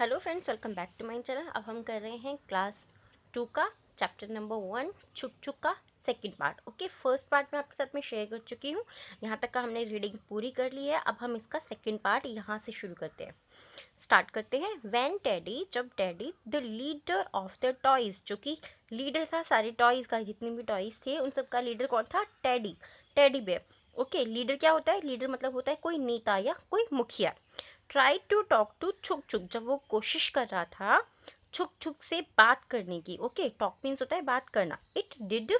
Hello friends, welcome back to my channel. अब हम कर रहे हैं क्लास 2 का चैप्टर नंबर 1 छुक छुक का second part. Okay, first part मैं आपके साथ में शेयर कर चुकी हूँ। यहाँ तक का हमने रीडिंग पूरी कर ली है। अब हम इसका सेकंड पार्ट यहाँ से शुरू करते हैं, स्टार्ट करते हैं। व्हेन टेडी, जब teddy the leader of the toys, जो कि लीडर था सारे टॉयज का, जितने भी टॉयज थे उन सब का लीडर कौन था? Teddy, teddy bear. Okay, leader क्या होता है? लीडर मतलब होता है कोई नेता या कोई मुखिया। ट्राई टू टॉक टू छुक छुक, जब वो कोशिश कर रहा था छुक छुक से बात करने की। ओके, टॉक मीन्स होता है बात करना। इट डिड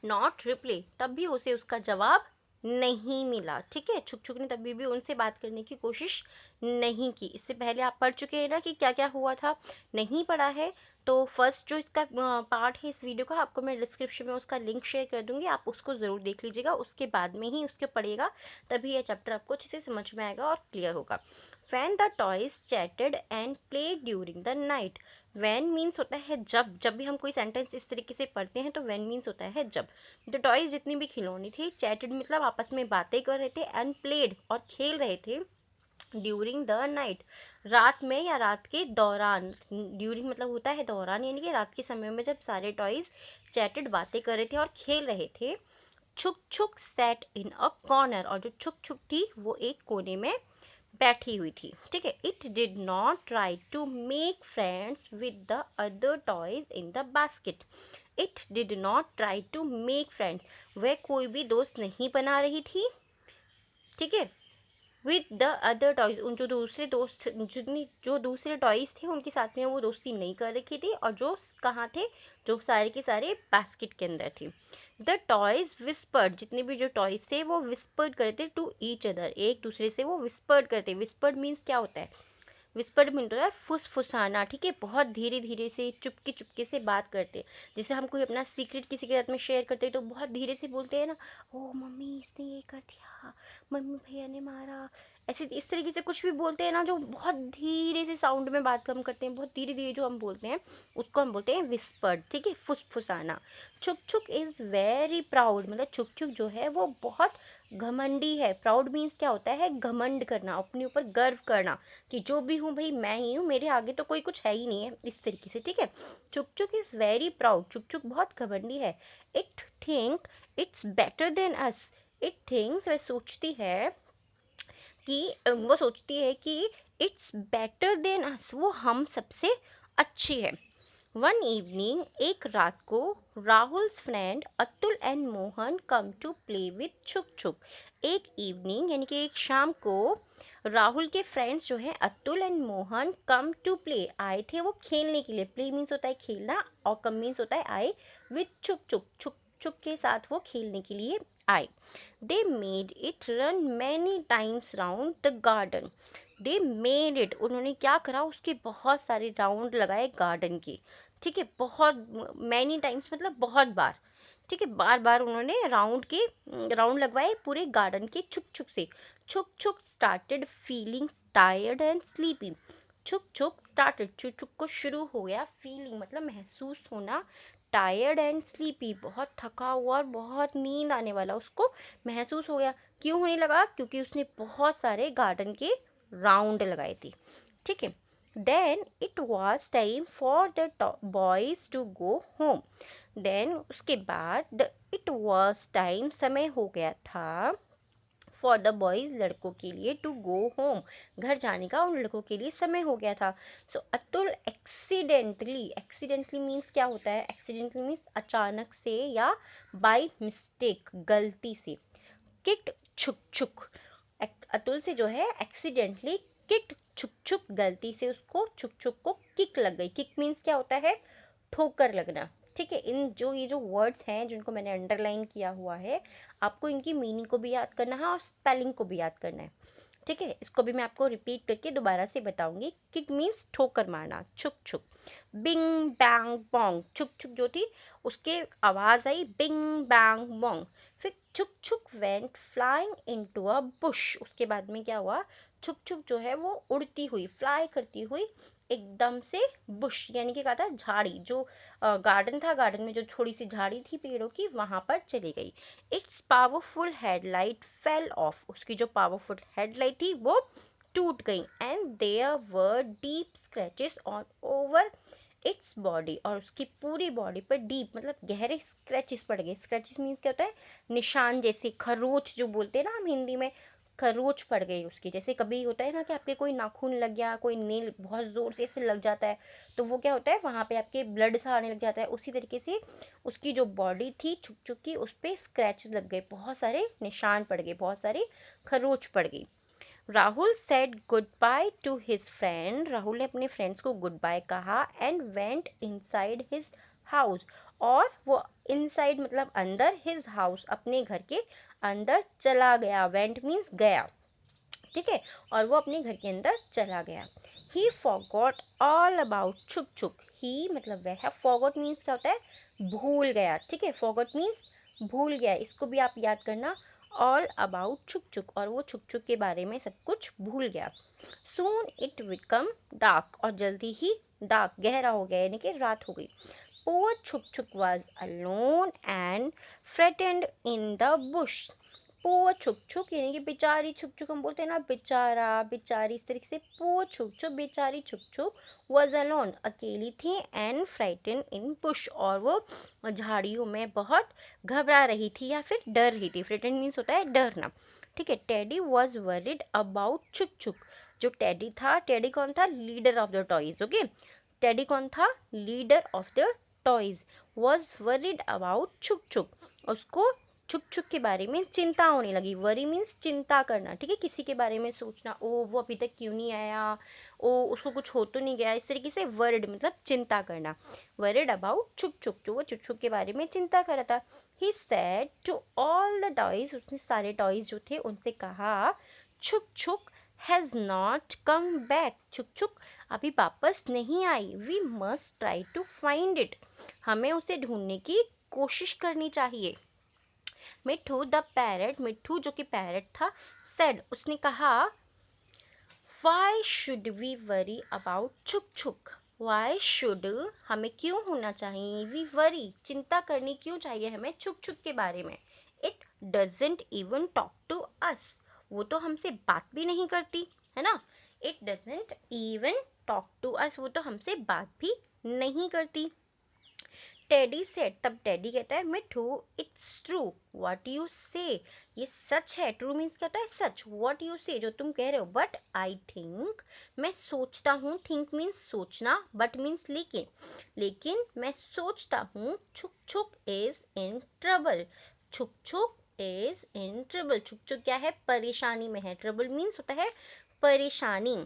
नॉट रिप्लाई, तब भी उसे उसका जवाब नहीं मिला। ठीक है, छुक छुक ने तभी भी उनसे बात करने की कोशिश नहीं की। इससे पहले आप पढ़ चुके हैं ना कि क्या क्या हुआ था। नहीं पढ़ा है तो फर्स्ट जो इसका पार्ट है इस वीडियो का, आपको मैं डिस्क्रिप्शन में उसका लिंक शेयर कर दूंगी, आप उसको ज़रूर देख लीजिएगा। उसके बाद में ही उसके पढ़िएगा, तभी यह चैप्टर आपको अच्छे से समझ में आएगा और क्लियर होगा। When the toys chatted and played during the night, when means होता है जब। जब भी हम कोई सेंटेंस इस तरीके से पढ़ते हैं तो वैन मीन्स होता है जब। द टॉयज, जितनी भी खिलौनी थी, चैटेड मतलब आपस में बातें कर रहे थे, एंड प्लेड और खेल रहे थे, ड्यूरिंग द नाइट, रात में या रात के दौरान। ड्यूरिंग मतलब होता है दौरान, यानी कि रात के समय में जब सारे टॉयज चैटेड बातें कर रहे थे और खेल रहे थे। छुक छुक सेट इन अ कॉर्नर, और जो छुक छुक थी वो एक कोने में बैठी हुई थी। ठीक है, it did not try to make friends with the other toys in the basket. It did not try to make friends, वह कोई भी दोस्त नहीं बना रही थी। ठीक है, विद द अदर टॉयज, उन जो दूसरे दोस्त, जितनी जो दूसरे टॉयज थे उनके साथ में वो दोस्ती नहीं कर रखी थी। और जो कहाँ थे? जो सारे के सारे बास्केट के अंदर थे। द टॉयज विस्पर्ड, जितने भी जो टॉयज थे वो विस्पर्ड करते टू ईच अदर, एक दूसरे से वो विस्पर्ड करते। विस्पर्ड मीन्स क्या होता है? विस्पर्ड मीन होता है फुसफुसाना। ठीक है, बहुत धीरे धीरे से चुपके चुपके से बात करते। जैसे हम कोई अपना सीक्रेट किसी के साथ में शेयर करते हैं तो बहुत धीरे से बोलते हैं ना, ओ मम्मी इसने ये कर दिया, मम्मी भैया ने मारा, ऐसे इस तरीके से कुछ भी बोलते हैं ना, जो बहुत धीरे से साउंड में बात हम करते हैं, बहुत धीरे धीरे जो हम बोलते हैं उसको हम बोलते हैं विस्पर्ड। ठीक है, फुसफुसाना। छुक छुक इज़ वेरी प्राउड, मतलब छुक छुक जो है वो बहुत घमंडी है। प्राउड मीन्स क्या होता है? घमंड करना, अपने ऊपर गर्व करना, कि जो भी हूँ भाई मैं ही हूँ, मेरे आगे तो कोई कुछ है ही नहीं है, इस तरीके से। ठीक है, चुक चुक इज़ वेरी प्राउड, चुक चुक बहुत घमंडी है। It think it's better than us, it thinks, वह सोचती है कि वो सोचती है कि इट्स बेटर देन अस, वो हम सबसे अच्छी है। वन इवनिंग, एक रात को, Rahul's friend Atul and Mohan come to play with Chhuk Chhuk. एक इवनिंग यानी कि एक शाम को राहुल के फ्रेंड्स जो हैं Atul and Mohan come to play, आए थे वो खेलने के लिए। प्ले मीन्स होता है खेलना, और कम मीन्स होता है आए। विथ छुक छुक, छुक छुक के साथ वो खेलने के लिए आए। They made it run many times round the garden. They made it, उन्होंने क्या करा? उसके बहुत सारे राउंड लगाए गार्डन के। ठीक है, बहुत, मैनी टाइम्स मतलब बहुत बार। ठीक है, बार बार उन्होंने राउंड लगवाए पूरे गार्डन के छुक छुक से। छुक छुक started feeling tired and sleepy. छुक छुक स्टार्टेड, छुक छुक को शुरू हो गया, फीलिंग मतलब महसूस होना, टायर्ड एंड स्लीपी बहुत थका हुआ और बहुत नींद आने वाला उसको महसूस हो गया। क्यों होने लगा? क्योंकि उसने बहुत सारे गार्डन के राउंड लगाए थे। ठीक है, then it was time for the boys to go home. Then उसके बाद इट वॉज टाइम, समय हो गया था, फॉर द बॉयज, लड़कों के लिए, टू गो होम, घर जाने का उन लड़कों के लिए समय हो गया था। सो अतुल एक्सीडेंटली, एक्सीडेंटली मीन्स क्या होता है? एक्सीडेंटली मीन्स अचानक से या बाय मिस्टेक, गलती से। किक्ड छुक छुक, अतुल से जो है एक्सीडेंटली किक्ड छुक छुक, गलती से उसको छुक छुक को किक लग गई। किक मीन्स क्या होता है? ठोकर लगना। ठीक है, इन जो ये जो वर्ड्स हैं जिनको मैंने अंडरलाइन किया हुआ है, आपको इनकी मीनिंग को भी याद करना है और स्पेलिंग को भी याद करना है। ठीक है, इसको भी मैं आपको रिपीट करके दोबारा से बताऊंगी। किक मीन्स ठोकर मारना, छुक छुक। बिंग बैंग बोंग, छुक छुक जो थी उसके आवाज़ आई बिंग बैंग बोंग। फिर छुक छुक went flying into a bush, उसके बाद में क्या हुआ? छुक छुक जो है वो उड़ती हुई, फ्लाई करती हुई एकदम से बुश, यानी कि कहा था झाड़ी, जो गार्डन था, गार्डन में जो थोड़ी सी झाड़ी थी पेड़ों की, वहां पर चली गई। Its powerful headlight fell off, उसकी जो पावरफुल हेडलाइट थी वो टूट गई and there were deep scratches on over its body, और उसकी पूरी बॉडी पर डीप मतलब गहरे स्क्रैचेस पड़ गए। स्क्रैचेस मीन्स क्या होता है, निशान, जैसे खरोच जो बोलते हैं ना हम हिंदी में, खरोच पड़ गई उसकी। जैसे कभी होता है ना कि आपके कोई नाखून लग गया, कोई नेल बहुत ज़ोर से लग जाता है, तो वो क्या होता है, वहाँ पे आपके ब्लड सा आने लग जाता है। उसी तरीके से उसकी जो बॉडी थी छुक छुक की, उस पर स्क्रैचेस लग गए, बहुत सारे निशान पड़ गए, बहुत सारी खरोच पड़ गई। Rahul said good by two his friend, Rahul ने अपने फ्रेंड्स को गुड बाय कहा and went inside his house, और वो इनसाइड मतलब अंदर, हिज हाउस अपने घर के अंदर चला गया। वेंट मीन्स गया, ठीक है, और वो अपने घर के अंदर चला गया। ही फॉरगॉट ऑल अबाउट छुक छुक, ही मतलब वह, फॉरगॉट मीन्स क्या होता है, भूल गया, ठीक है, फॉरगॉट मीन्स भूल गया, इसको भी आप याद करना, ऑल अबाउट छुक छुक, और वो छुक छुक के बारे में सब कुछ भूल गया। सून इट बिकम डार्क, और जल्दी ही डार्क गहरा हो गया, यानी कि रात हो गई। Poor Chhuk Chhuk was alone and frightened in the bush, poor Chhuk Chhuk यानी कि बेचारी छुक छुक, हम बोलते हैं ना बेचारा बेचारी, इस तरीके से पोअर छुक छुक, बेचारी छुक छुक, वॉज अलोन अकेली थी, एंड फ्राइटन इन बुश, और वो झाड़ियों में बहुत घबरा रही थी या फिर डर रही थी। फ्राइटन मीन्स होता है डरना, ठीक है। Teddy was worried about Chhuk छुक, जो टेडी था, टेडी कौन था, leader of the toys, okay, teddy कौन था, leader of the toys, was worried about Chhuk छुक, उसको छुक छुक के बारे में चिंता होने लगी। वरी मीन्स चिंता करना, ठीक है, किसी के बारे में सोचना, ओ वो अभी तक क्यों नहीं आया, ओ उसको कुछ हो तो नहीं गया, इस तरीके से वर्ड मतलब चिंता करना। वरिड अबाउट छुक छुक, जो वो छुक छुक के बारे में चिंता कर रहा था। He said to all the toys, उसने सारे टॉयज जो थे उनसे कहा, छुक छुक हैज़ नॉट कम बैक, छुक छुक अभी वापस नहीं आई, we must try to find it, हमें उसे ढूंढने की कोशिश करनी चाहिए। मिट्ठू द पैरट, मिट्ठू जो कि पैरट था, सेड उसने कहा, why should we worry about Chhuk Chhuk, why should हमें क्यों होना चाहिए, वी वरी चिंता करनी क्यों चाहिए हमें छुक छुक के बारे में, it doesn't even talk to us, वो तो हमसे बात भी नहीं करती है ना, it doesn't even talk to us, वो तो हमसे बात भी नहीं करती। टेडी सेड, तब टेडी कहता है, मिठू इट्स ट्रू व्हाट यू से, ये सच है, ट्रू मीन्स क्या होता है, सच, व्हाट यू से, जो तुम कह रहे हो, बट आई थिंक मैं सोचता हूँ, थिंक मीन्स सोचना, बट मीन्स लेकिन, लेकिन मैं सोचता हूँ छुक छुक इज इन ट्रबल, छुक छुक इज इन ट्रबल, छुक छुक क्या है, परेशानी में है, ट्रबल मीन्स होता है परेशानी।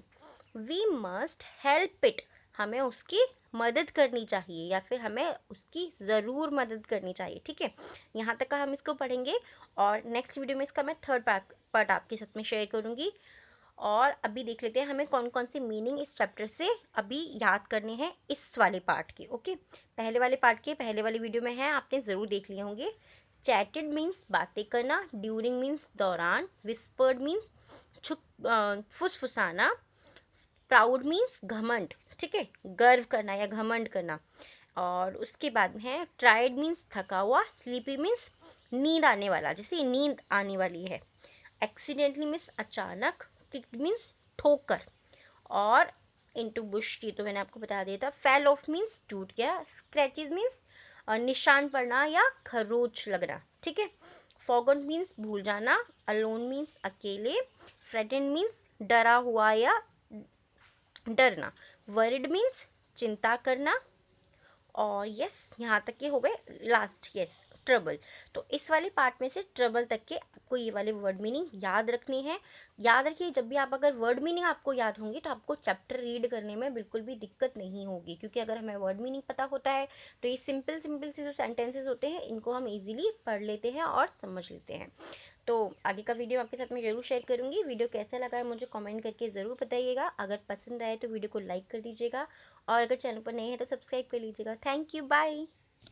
वी मस्ट हेल्प इट, हमें उसकी मदद करनी चाहिए, या फिर हमें उसकी ज़रूर मदद करनी चाहिए, ठीक है। यहाँ तक का हम इसको पढ़ेंगे, और नेक्स्ट वीडियो में इसका मैं थर्ड पार्ट आपके साथ में शेयर करूँगी। और अभी देख लेते हैं हमें कौन कौन से मीनिंग इस चैप्टर से अभी याद करने हैं इस वाले पार्ट के, ओके। पहले वाले पार्ट के पहले वाली वीडियो में है, आपने ज़रूर देख लिए होंगे। चैटेड मीन्स बातें करना, ड्यूरिंग मीन्स दौरान, विस्पर्ड मीन्स फुसफुसाना, प्राउड मीन्स घमंड, ठीक है, गर्व करना या घमंड करना। और उसके बाद में है ट्राइड मीन्स थका हुआ, स्लीपी मीन्स नींद आने वाला, जैसे नींद आने वाली है। एक्सीडेंटली मीन्स अचानक, किक्ड मीन्स ठोकर, और इनटू बुश, ये तो मैंने आपको बता दिया था। फेल ऑफ मीन्स टूट गया, स्क्रैचेस मीन्स निशान पड़ना या खरोच लगना, ठीक है। फॉरगॉट मीन्स भूल जाना, अलोन मीन्स अकेले, फ्रेटेंड मीन्स डरा हुआ या डरना, वरिड मीन्स चिंता करना, और यस यहाँ तक के हो गए लास्ट, यस ट्रबल। तो इस वाले पार्ट में से ट्रबल तक के आपको ये वाले वर्ड मीनिंग याद रखने हैं। याद रखिए, जब भी आप अगर वर्ड मीनिंग आपको याद होंगी तो आपको चैप्टर रीड करने में बिल्कुल भी दिक्कत नहीं होगी, क्योंकि अगर हमें वर्ड मीनिंग पता होता है तो ये सिंपल सिंपल से जो सेंटेंसेस होते हैं इनको हम ईजिली पढ़ लेते हैं और समझ लेते हैं। तो आगे का वीडियो आपके साथ में ज़रूर शेयर करूँगी। वीडियो कैसा लगा है मुझे कमेंट करके ज़रूर बताइएगा। अगर पसंद आए तो वीडियो को लाइक कर दीजिएगा, और अगर चैनल पर नए हैं तो सब्सक्राइब कर लीजिएगा। Thank you, bye.